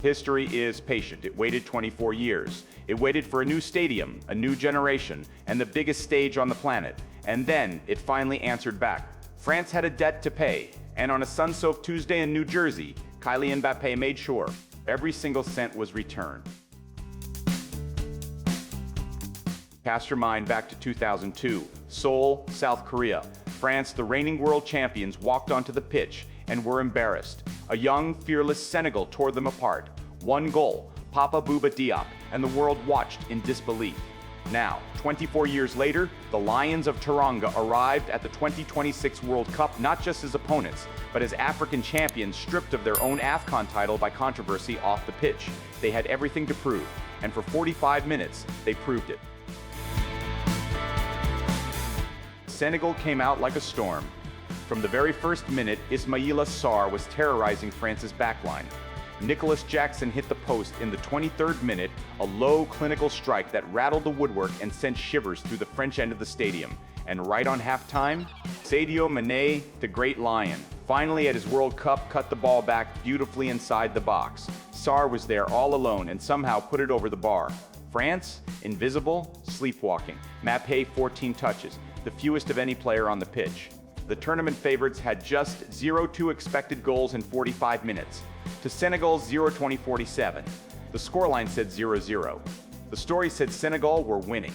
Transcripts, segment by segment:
History is patient. It waited 24 years. It waited for a new stadium, a new generation, and the biggest stage on the planet. And then it finally answered back. France had a debt to pay, and on a sun-soaked Tuesday in New Jersey, Kylian Mbappé made sure every single cent was returned. Cast your mind back to 2002, Seoul, South Korea. France, the reigning world champions, walked onto the pitch and were embarrassed. A young, fearless Senegal tore them apart. One goal, Papa Bouba Diop, and the world watched in disbelief. Now, 24 years later, the Lions of Teranga arrived at the 2026 World Cup not just as opponents, but as African champions stripped of their own AFCON title by controversy off the pitch. They had everything to prove, and for 45 minutes, they proved it. Senegal came out like a storm. From the very first minute, Ismaïla Sarr was terrorizing France's backline. Nicolas Jackson hit the post in the 23rd minute, a low clinical strike that rattled the woodwork and sent shivers through the French end of the stadium. And right on halftime, Sadio Mané, the great lion, finally at his World Cup cut the ball back beautifully inside the box. Sarr was there all alone and somehow put it over the bar. France, invisible, sleepwalking. Mbappé 14 touches, the fewest of any player on the pitch. The tournament favorites had just 0-2 expected goals in 45 minutes, to Senegal's 0-20-47. The scoreline said 0-0. The story said Senegal were winning.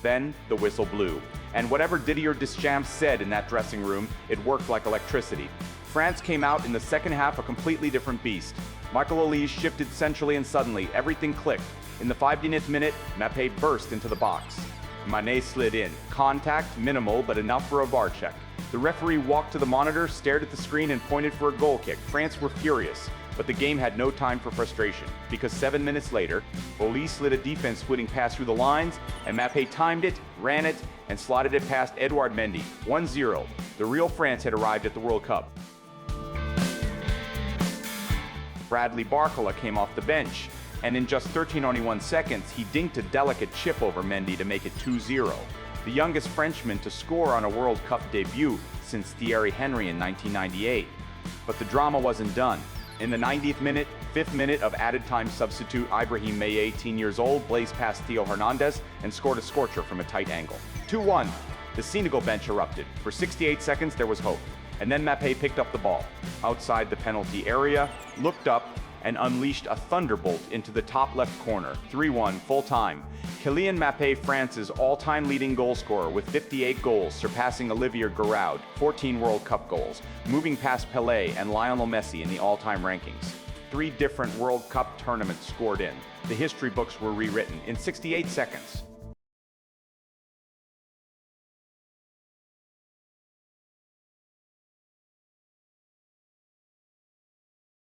Then the whistle blew, and whatever Didier Deschamps said in that dressing room, it worked like electricity. France came out in the second half a completely different beast. Michael Olise shifted centrally and suddenly everything clicked. In the 50th minute, Mbappé burst into the box. Mané slid in. Contact, minimal, but enough for a VAR check. The referee walked to the monitor, stared at the screen, and pointed for a goal kick. France were furious, but the game had no time for frustration, because 7 minutes later, Olise slid a defense-splitting pass through the lines, and Mbappé timed it, ran it, and slotted it past Edouard Mendy. 1-0. The real France had arrived at the World Cup. Bradley Barcola came off the bench, and in just 13.1 seconds, he dinked a delicate chip over Mendy to make it 2-0. The youngest Frenchman to score on a World Cup debut since Thierry Henry in 1998. But the drama wasn't done. In the 90th minute, 5th minute of added time substitute Ibrahim Mbaye, 18 years old, blazed past Theo Hernandez and scored a scorcher from a tight angle. 2-1. The Senegal bench erupted. For 68 seconds, there was hope. And then Mbappé picked up the ball outside the penalty area, looked up, and unleashed a thunderbolt into the top left corner. 3-1, full time. Kylian Mbappé, France's all-time leading goal scorer with 58 goals, surpassing Olivier Giroud, 14 World Cup goals, moving past Pelé and Lionel Messi in the all-time rankings. 3 different World Cup tournaments scored in. The history books were rewritten in 68 seconds.